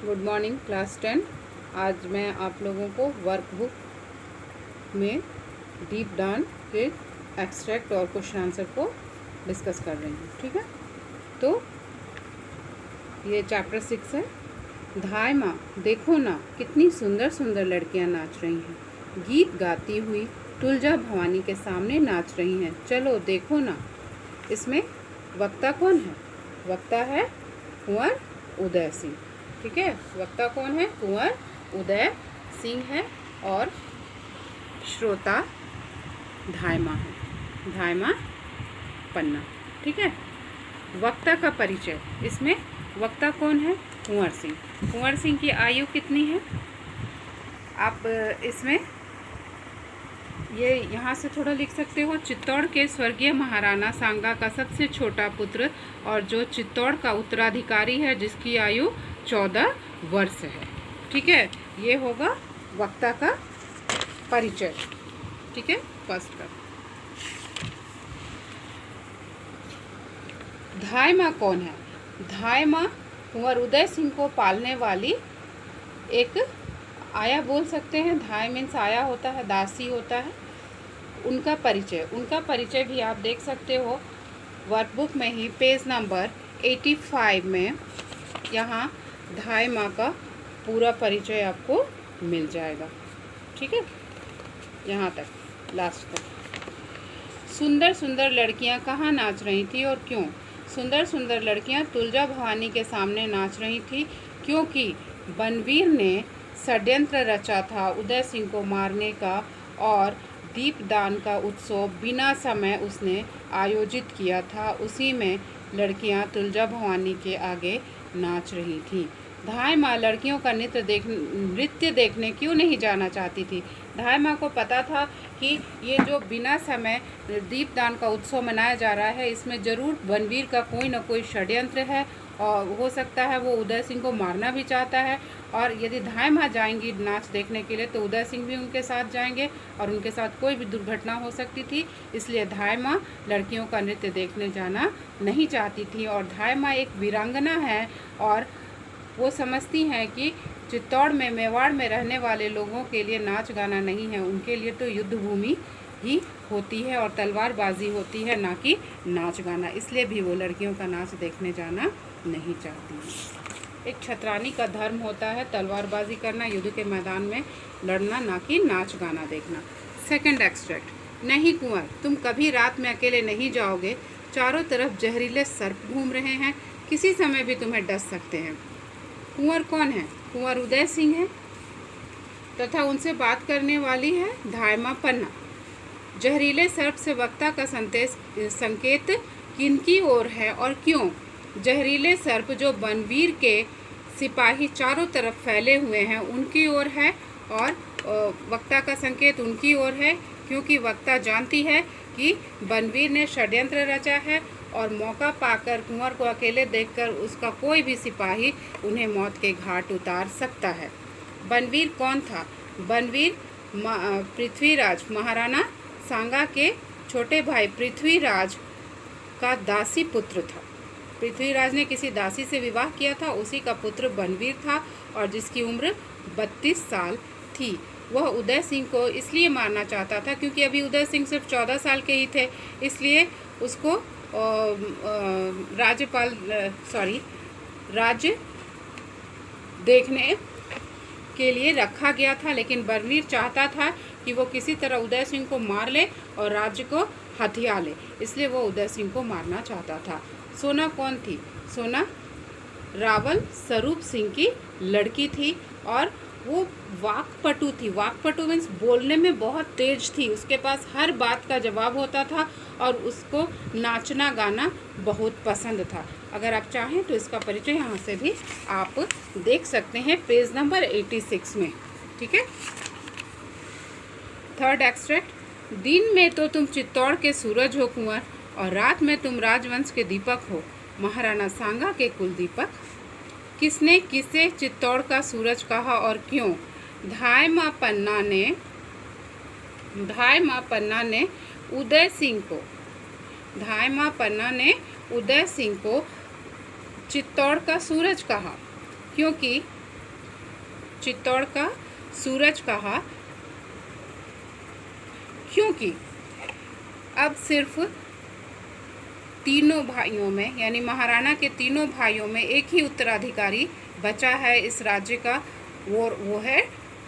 Good morning class 10। आज मैं आप लोगों को वर्कबुक में डीप डाउन के एक्सट्रैक्ट और क्वेश्चन आंसर को डिस्कस कर रही हूँ। ठीक है, तो ये चैप्टर 6 है। धाय माँ देखो ना, कितनी सुंदर सुंदर लड़कियाँ नाच रही हैं, गीत गाती हुई तुलजा भवानी के सामने नाच रही हैं। चलो देखो ना। इसमें वक्ता कौन है? वक्ता है कुंवर उदय सिंह। ठीक है, वक्ता कौन है? कुंवर उदय सिंह है और श्रोता धाय माँ है, धाय माँ पन्ना। ठीक है, वक्ता का परिचय। इसमें वक्ता कौन है? कुंवर सिंह। कुंवर सिंह की आयु कितनी है? आप इसमें ये यहाँ से थोड़ा लिख सकते हो। चित्तौड़ के स्वर्गीय महाराणा सांगा का सबसे छोटा पुत्र और जो चित्तौड़ का उत्तराधिकारी है, जिसकी आयु 14 वर्ष है। ठीक है, ये होगा वक्ता का परिचय। ठीक है, फर्स्ट का। धाय माँ कौन है? धाय माँ कुंवर उदय सिंह को पालने वाली एक आया बोल सकते हैं। धाय मीन्स आया होता है, दासी होता है। उनका परिचय भी आप देख सकते हो वर्कबुक में ही, पेज नंबर 85 में। यहाँ धाय माँ का पूरा परिचय आपको मिल जाएगा। ठीक है, यहाँ तक, लास्ट तक। सुंदर सुंदर लड़कियाँ कहाँ नाच रही थी और क्यों? सुंदर सुंदर लड़कियाँ तुलजा भवानी के सामने नाच रही थी, क्योंकि बनवीर ने षड्यंत्र रचा था उदय सिंह को मारने का, और दीपदान का उत्सव बिना समय उसने आयोजित किया था। उसी में लड़कियां तुलजा भवानी के आगे नाच रही थी। धाय माँ लड़कियों का नृत्य देखने क्यों नहीं जाना चाहती थी? धाय माँ को पता था कि ये जो बिना समय दीपदान का उत्सव मनाया जा रहा है, इसमें ज़रूर बनवीर का कोई ना कोई षड्यंत्र है, और हो सकता है वो उदय सिंह को मारना भी चाहता है। और यदि धाय माँ जाएंगी नाच देखने के लिए तो उदय सिंह भी उनके साथ जाएंगे और उनके साथ कोई भी दुर्घटना हो सकती थी। इसलिए धाय माँ लड़कियों का नृत्य देखने जाना नहीं चाहती थी। और धाय माँ एक वीरांगना है और वो समझती हैं कि चित्तौड़ में, मेवाड़ में रहने वाले लोगों के लिए नाच गाना नहीं है, उनके लिए तो युद्ध भूमि ही होती है और तलवारबाजी होती है, ना कि नाच गाना। इसलिए भी वो लड़कियों का नाच देखने जाना नहीं चाहती हैं। एक छतरानी का धर्म होता है तलवारबाजी करना, युद्ध के मैदान में लड़ना, ना कि नाच गाना देखना। Second extract. नहीं कुंवर, तुम कभी रात में अकेले नहीं जाओगे। चारों तरफ जहरीले सर्प घूम रहे हैं, किसी समय भी तुम्हें डस सकते हैं। कुंवर कौन है? कुंवर उदय सिंह है तथा उनसे बात करने वाली है धाय माँ पन्ना। जहरीले सर्प से वक्ता का संकेत किनकी ओर है और क्यों? जहरीले सर्प जो बनवीर के सिपाही चारों तरफ फैले हुए हैं उनकी ओर है, और वक्ता का संकेत उनकी ओर है, क्योंकि वक्ता जानती है कि बनवीर ने षड्यंत्र रचा है और मौका पाकर कुंवर को अकेले देखकर उसका कोई भी सिपाही उन्हें मौत के घाट उतार सकता है। बनवीर कौन था? बनवीर पृथ्वीराज महाराणा सांगा के छोटे भाई पृथ्वीराज का दासी पुत्र था। पृथ्वीराज ने किसी दासी से विवाह किया था, उसी का पुत्र बनवीर था, और जिसकी उम्र 32 साल थी। वह उदय सिंह को इसलिए मारना चाहता था क्योंकि अभी उदय सिंह सिर्फ 14 साल के ही थे, इसलिए उसको राज्य देखने के लिए रखा गया था। लेकिन बनवीर चाहता था कि वो किसी तरह उदय सिंह को मार ले और राज्य को हथिया ले, इसलिए वो उदय सिंह को मारना चाहता था। सोना कौन थी? सोना रावल स्वरूप सिंह की लड़की थी और वो वाक्पटु थी। वाक्पटु मीन्स बोलने में बहुत तेज थी, उसके पास हर बात का जवाब होता था और उसको नाचना गाना बहुत पसंद था। अगर आप चाहें तो इसका परिचय यहाँ से भी आप देख सकते हैं, पेज नंबर 86 में। ठीक है, थर्ड एक्सट्रैक्ट। दिन में तो तुम चित्तौड़ के सूरज हो कुंवर, और रात में तुम राजवंश के दीपक हो, महाराणा सांगा के कुल दीपक। किसने किसे चित्तौड़ का सूरज कहा और क्यों? धाय माँ पन्ना ने उदय सिंह को चित्तौड़ का सूरज कहा, क्योंकि चित्तौड़ का सूरज कहा, क्योंकि अब सिर्फ तीनों भाइयों में यानी महाराणा के तीनों भाइयों में एक ही उत्तराधिकारी बचा है इस राज्य का, वो है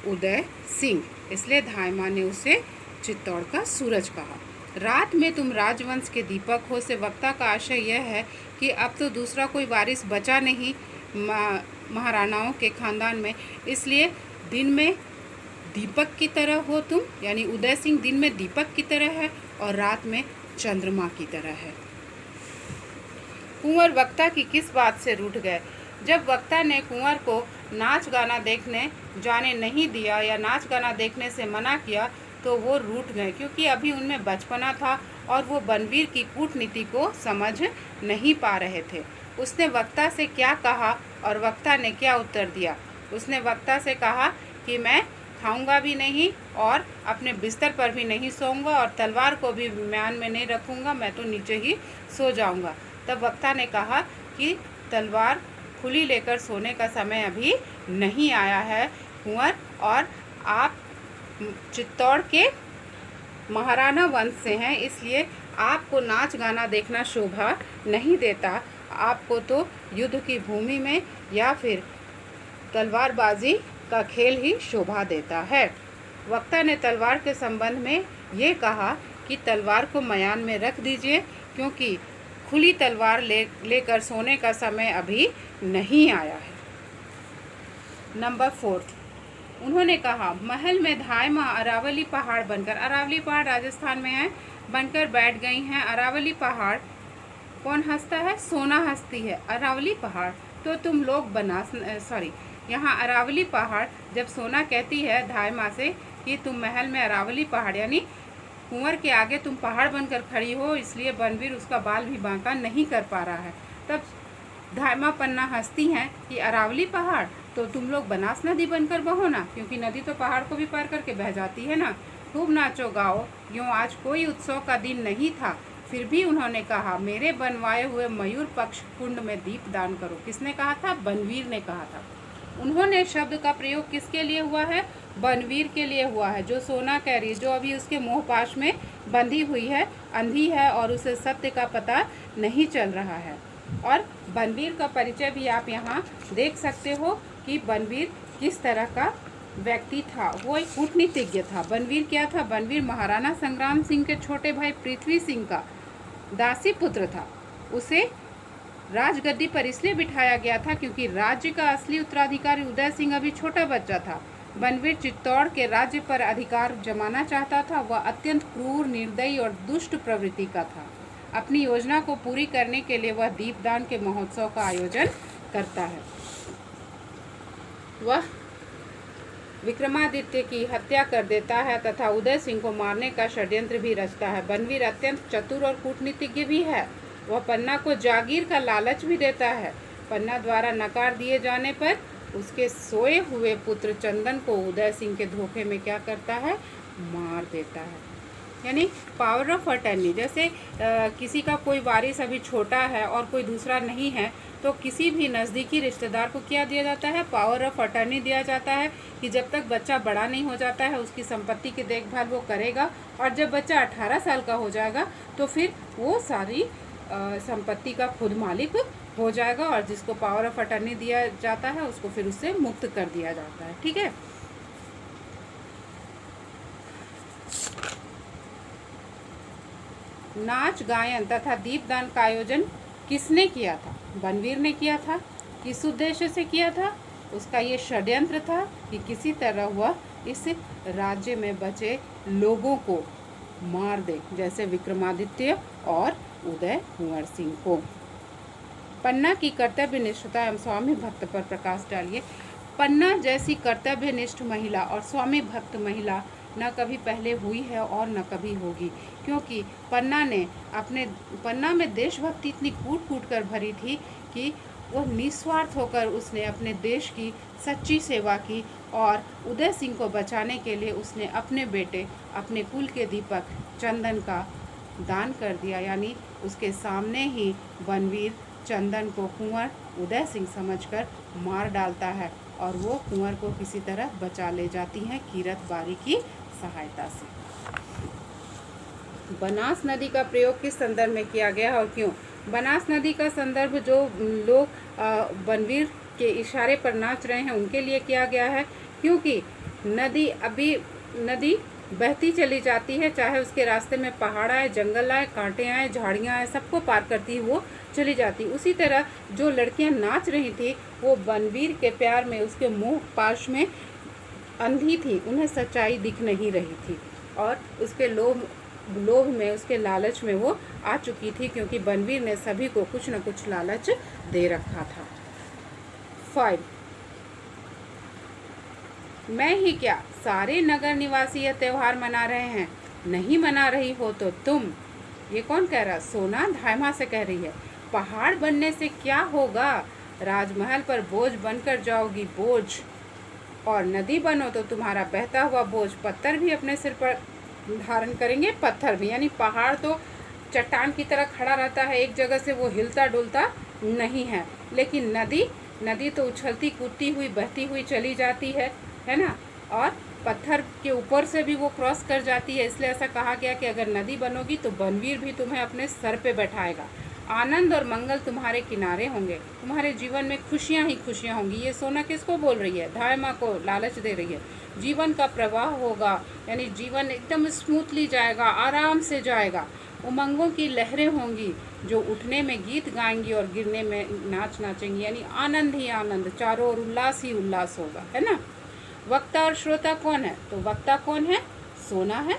उदय सिंह। इसलिए धाय माँ ने उसे चित्तौड़ का सूरज कहा। रात में तुम राजवंश के दीपक हो से वक्ता का आशय यह है कि अब तो दूसरा कोई वारिस बचा नहीं महाराणाओं के खानदान में, इसलिए दिन में दीपक की तरह हो तुम, यानी उदय सिंह दिन में दीपक की तरह है और रात में चंद्रमा की तरह है। कुंवर वक्ता की किस बात से रूठ गए? जब वक्ता ने कुंवर को नाच गाना देखने जाने नहीं दिया या नाच गाना देखने से मना किया तो वो रूठ गए, क्योंकि अभी उनमें बचपना था और वो बनवीर की कूटनीति को समझ नहीं पा रहे थे। उसने वक्ता से क्या कहा और वक्ता ने क्या उत्तर दिया? उसने वक्ता से कहा कि मैं खाऊंगा भी नहीं और अपने बिस्तर पर भी नहीं सोऊंगा और तलवार को भी म्यान में नहीं रखूंगा, मैं तो नीचे ही सो जाऊंगा। तब वक्ता ने कहा कि तलवार खुली लेकर सोने का समय अभी नहीं आया है कुंवर, और आप चित्तौड़ के महाराणा वंश से हैं, इसलिए आपको नाच गाना देखना शोभा नहीं देता। आपको तो युद्ध की भूमि में या फिर तलवारबाजी का खेल ही शोभा देता है। वक्ता ने तलवार के संबंध में ये कहा कि तलवार को मयान में रख दीजिए, क्योंकि खुली तलवार लेकर सोने का समय अभी नहीं आया है। नंबर 4, उन्होंने कहा महल में धाय माँ अरावली पहाड़ बनकर, अरावली पहाड़ राजस्थान में है, बनकर बैठ गई हैं। अरावली पहाड़ कौन हंसता है? सोना हंसती है। अरावली पहाड़ तो तुम लोग यहाँ अरावली पहाड़ जब सोना कहती है धाय माँ से कि तुम महल में अरावली पहाड़, यानी कुंवर के आगे तुम पहाड़ बनकर खड़ी हो, इसलिए बनवीर उसका बाल भी बांका नहीं कर पा रहा है। तब धाय माँ पन्ना हंसती हैं कि अरावली पहाड़ तो तुम लोग बनास नदी बनकर बहो ना, क्योंकि नदी तो पहाड़ को भी पार करके बह जाती है ना। खूब नाचो गाओ, यूँ आज कोई उत्सव का दिन नहीं था, फिर भी उन्होंने कहा मेरे बनवाए हुए मयूर पक्ष कुंड में दीप दान करो। किसने कहा था? बनवीर ने कहा था। उन्होंने शब्द का प्रयोग किसके लिए हुआ है? बनवीर के लिए हुआ है, जो सोना कह रही है, जो अभी उसके मोहपाश में बंधी हुई है, अंधी है और उसे सत्य का पता नहीं चल रहा है। और बनवीर का परिचय भी आप यहाँ देख सकते हो कि बनवीर किस तरह का व्यक्ति था। वो एक कूटनीतिज्ञ था। बनवीर क्या था? बनवीर महाराणा संग्राम सिंह के छोटे भाई पृथ्वी सिंह का दासी पुत्र था। उसे राजगद्दी पर इसलिए बिठाया गया था क्योंकि राज्य का असली उत्तराधिकारी उदय सिंह अभी छोटा बच्चा था। बनवीर चित्तौड़ के राज्य पर अधिकार जमाना चाहता था। वह अत्यंत क्रूर, निर्दयी और दुष्ट प्रवृत्ति का था। अपनी योजना को पूरी करने के लिए वह दीपदान के महोत्सव का आयोजन करता है। वह विक्रमादित्य की हत्या कर देता है तथा उदय सिंह को मारने का षड्यंत्र भी रचता है। बनवीर अत्यंत चतुर और कूटनीतिज्ञ भी है। वह पन्ना को जागीर का लालच भी देता है। पन्ना द्वारा नकार दिए जाने पर उसके सोए हुए पुत्र चंदन को उदय सिंह के धोखे में क्या करता है? मार देता है। यानी पावर ऑफ अटर्नी, जैसे किसी का कोई वारिस अभी छोटा है और कोई दूसरा नहीं है, तो किसी भी नज़दीकी रिश्तेदार को क्या दिया जाता है? पावर ऑफ अटर्नी दिया जाता है कि जब तक बच्चा बड़ा नहीं हो जाता है उसकी संपत्ति की देखभाल वो करेगा, और जब बच्चा 18 साल का हो जाएगा तो फिर वो सारी संपत्ति का खुद मालिक हो जाएगा, और जिसको पावर ऑफ अटर्नी दिया जाता है उसको फिर उससे मुक्त कर दिया जाता है। ठीक है। नाच गायन तथा दीपदान का आयोजन किसने किया था? बनवीर ने किया था। किस उद्देश्य से किया था? उसका ये षड्यंत्र था कि किसी तरह वह इस राज्य में बचे लोगों को मार दे, जैसे विक्रमादित्य और उदय कुंवर सिंह को। पन्ना की कर्तव्यनिष्ठता एवं स्वामी भक्त पर प्रकाश डालिए। पन्ना जैसी कर्तव्यनिष्ठ महिला और स्वामी भक्त महिला न कभी पहले हुई है और न कभी होगी, क्योंकि पन्ना में देशभक्ति इतनी कूट कूट कर भरी थी कि वह निस्वार्थ होकर उसने अपने देश की सच्ची सेवा की, और उदय सिंह को बचाने के लिए उसने अपने बेटे, अपने कुल के दीपक चंदन का दान कर दिया। यानी उसके सामने ही बनवीर चंदन को कुंवर उदय सिंह समझकर मार डालता है और वो कुंवर को किसी तरह बचा ले जाती हैं कीरत बारी की सहायता से। बनास नदी का प्रयोग किस संदर्भ में किया गया और क्यों? बनास नदी का संदर्भ जो लोग बनवीर के इशारे पर नाच रहे हैं उनके लिए किया गया है, क्योंकि नदी बहती चली जाती है, चाहे उसके रास्ते में पहाड़ आए, जंगल आए, कांटे आए, झाड़ियाँ आए, सबको पार करती वो चली जाती। उसी तरह जो लड़कियां नाच रही थी वो बनवीर के प्यार में, उसके मुंह पाश में अंधी थी, उन्हें सच्चाई दिख नहीं रही थी और उसके लोभ में, उसके लालच में वो आ चुकी थी, क्योंकि बनवीर ने सभी को कुछ न कुछ लालच दे रखा था। 5 मैं ही क्या, सारे नगर निवासी यह त्योहार मना रहे हैं, नहीं मना रही हो तो तुम। ये कौन कह रहा? सोना धायमा से कह रही है। पहाड़ बनने से क्या होगा, राजमहल पर बोझ बनकर जाओगी बोझ, और नदी बनो तो तुम्हारा बहता हुआ बोझ पत्थर भी अपने सिर पर धारण करेंगे। पत्थर भी, यानी पहाड़ तो चट्टान की तरह खड़ा रहता है एक जगह से, वो हिलता डुलता नहीं है, लेकिन नदी तो उछलती कूदती हुई बहती हुई चली जाती है ना, और पत्थर के ऊपर से भी वो क्रॉस कर जाती है। इसलिए ऐसा कहा गया कि अगर नदी बनोगी तो बनवीर भी तुम्हें अपने सर पे बैठाएगा। आनंद और मंगल तुम्हारे किनारे होंगे, तुम्हारे जीवन में खुशियां ही खुशियां होंगी। ये सोना किसको बोल रही है? धायमा को लालच दे रही है। जीवन का प्रवाह होगा, यानी जीवन एकदम स्मूथली जाएगा, आराम से जाएगा। उमंगों की लहरें होंगी जो उठने में गीत गाएंगी और गिरने में नाच नाचेंगी, यानी आनंद ही आनंद, चारों ओर उल्लास ही उल्लास होगा, है ना। वक्ता और श्रोता कौन है? तो वक्ता कौन है? सोना है,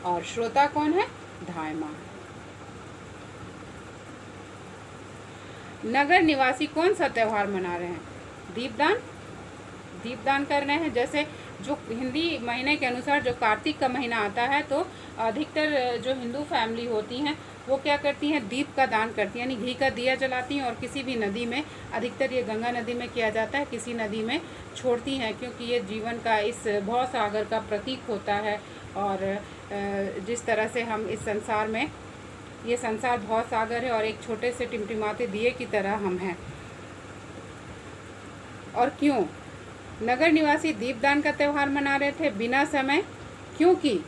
और श्रोता कौन है? धायमा। नगर निवासी कौन सा त्योहार मना रहे हैं? दीपदान कर रहे हैं। जैसे जो हिंदी महीने के अनुसार जो कार्तिक का महीना आता है, तो अधिकतर जो हिंदू फैमिली होती हैं वो क्या करती हैं? दीप का दान करती हैं, यानी घी का दिया जलाती हैं और किसी भी नदी में, अधिकतर ये गंगा नदी में किया जाता है, किसी नदी में छोड़ती हैं, क्योंकि ये जीवन का, इस भव सागर का प्रतीक होता है। और जिस तरह से हम इस संसार में, ये संसार भव सागर है और एक छोटे से टिमटिमाते दिए की तरह हम हैं। और क्यों नगर निवासी दीपदान का त्यौहार मना रहे थे बिना समय? क्योंकि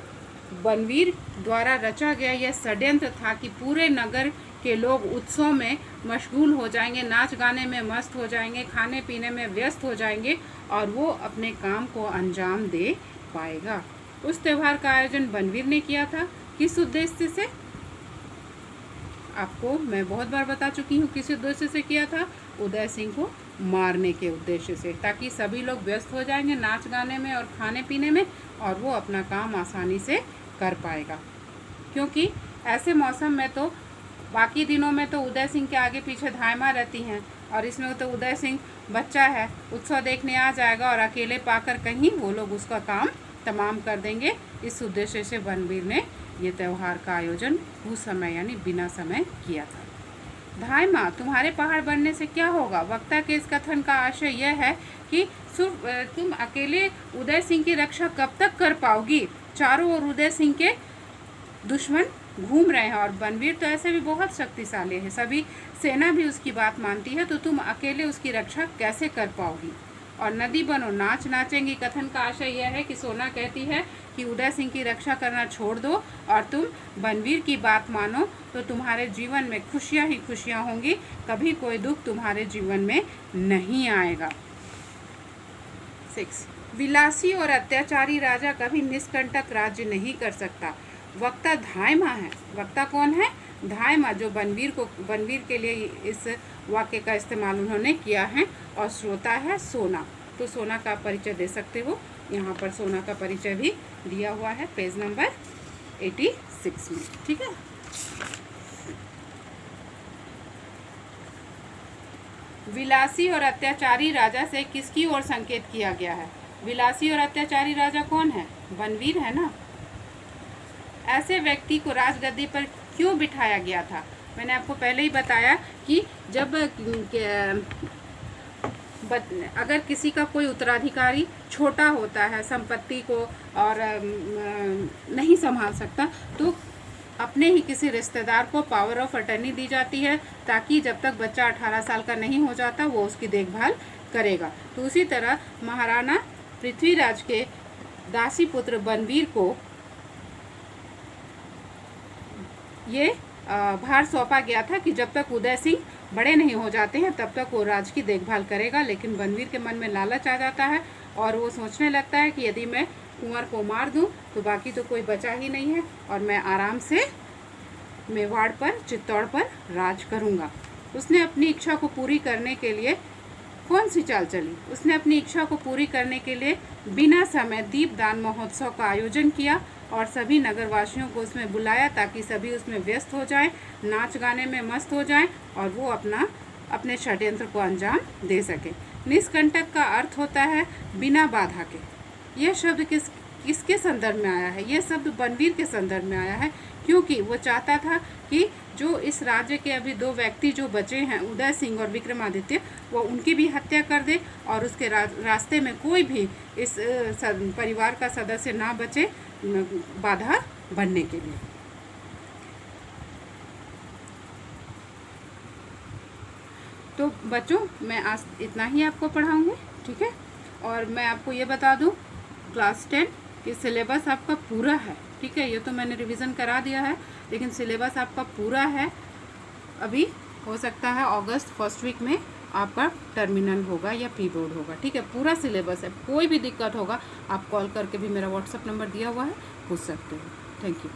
बनवीर द्वारा रचा गया यह षड्यंत्र था कि पूरे नगर के लोग उत्सव में मशगूल हो जाएंगे, नाच गाने में मस्त हो जाएंगे, खाने पीने में व्यस्त हो जाएंगे और वो अपने काम को अंजाम दे पाएगा। उस त्यौहार का आयोजन बनवीर ने किया था। किस उद्देश्य से? आपको मैं बहुत बार बता चुकी हूँ किस उद्देश्य से किया था। उदय सिंह को मारने के उद्देश्य से, ताकि सभी लोग व्यस्त हो जाएंगे नाच गाने में और खाने पीने में, और वो अपना काम आसानी से कर पाएगा। क्योंकि ऐसे मौसम में तो, बाकी दिनों में तो उदय सिंह के आगे पीछे धायमा रहती हैं, और इसमें तो उदय सिंह बच्चा है, उत्सव देखने आ जाएगा और अकेले पाकर कहीं वो लोग उसका काम तमाम कर देंगे। इस उद्देश्य से बनवीर ने ये त्यौहार का आयोजन उस समय, यानी बिना समय किया था। धायमा, तुम्हारे पहाड़ बनने से क्या होगा? वक्ता के इस कथन का आशय यह है कि तुम अकेले उदय सिंह की रक्षा कब तक कर पाओगी? चारों ओर उदय सिंह के दुश्मन घूम रहे हैं और बनवीर तो ऐसे भी बहुत शक्तिशाली है, सभी सेना भी उसकी बात मानती है, तो तुम अकेले उसकी रक्षा कैसे कर पाओगी? और नदी बनो, नाच नाचेंगी। कथन का आशय यह है कि सोना कहती है कि उदय सिंह की रक्षा करना छोड़ दो और तुम बनवीर की बात मानो, तो तुम्हारे जीवन में खुशियां ही खुशियां होंगी, कभी कोई दुख तुम्हारे जीवन में नहीं आएगा। 6 विलासी और अत्याचारी राजा कभी निष्कंटक राज्य नहीं कर सकता। वक्ता धायमा है। वक्ता कौन है? धायमा, जो बनवीर के लिए इस वाक्य का इस्तेमाल उन्होंने किया है। और श्रोता है सोना। तो सोना का परिचय दे सकते हो, यहाँ पर सोना का परिचय भी दिया हुआ है पेज नंबर 86 में, ठीक है। विलासी और अत्याचारी राजा से किसकी ओर संकेत किया गया है? विलासी और अत्याचारी राजा कौन है? बनवीर है ना। ऐसे व्यक्ति को राजगद्दी पर क्यों बिठाया गया था? मैंने आपको पहले ही बताया कि जब अगर किसी का कोई उत्तराधिकारी छोटा होता है, संपत्ति को और नहीं संभाल सकता, तो अपने ही किसी रिश्तेदार को पावर ऑफ अटर्नी दी जाती है, ताकि जब तक बच्चा 18 साल का नहीं हो जाता वो उसकी देखभाल करेगा। तो उसी तरह महाराणा पृथ्वीराज के दासी पुत्र बनवीर को ये भार सौंपा गया था कि जब तक उदय सिंह बड़े नहीं हो जाते हैं तब तक वो राज की देखभाल करेगा। लेकिन बनवीर के मन में लालच आ जाता है और वो सोचने लगता है कि यदि मैं कुंवर को मार दूं तो बाकी तो कोई बचा ही नहीं है और मैं आराम से मेवाड़ पर, चित्तौड़ पर राज करूंगा। उसने अपनी इच्छा को पूरी करने के लिए कौन सी चाल चली? उसने अपनी इच्छा को पूरी करने के लिए बिना समय दीपदान महोत्सव का आयोजन किया और सभी नगरवासियों को उसमें बुलाया ताकि सभी उसमें व्यस्त हो जाएं, नाच गाने में मस्त हो जाएं और वो अपने षड्यंत्र को अंजाम दे सके। निष्कंटक का अर्थ होता है बिना बाधा के। यह शब्द किसके संदर्भ में आया है? यह शब्द बनवीर के संदर्भ में आया है, क्योंकि वो चाहता था कि जो इस राज्य के अभी 2 व्यक्ति जो बचे हैं, उदय सिंह और विक्रमादित्य, वो उनकी भी हत्या कर दे और उसके रास्ते में कोई भी इस परिवार का सदस्य ना बचे बाधा बनने के लिए। तो बच्चों, मैं आज इतना ही आपको पढ़ाऊँगी, ठीक है। और मैं आपको ये बता दूँ, क्लास 10 की सिलेबस आपका पूरा है, ठीक है। ये तो मैंने रिवीजन करा दिया है, लेकिन सिलेबस आपका पूरा है। अभी हो सकता है अगस्त फर्स्ट वीक में आपका टर्मिनल होगा या प्री बोर्ड होगा, ठीक है। पूरा सिलेबस है। कोई भी दिक्कत होगा आप कॉल करके भी, मेरा व्हाट्सएप नंबर दिया हुआ है, पूछ सकते हो। Thank you.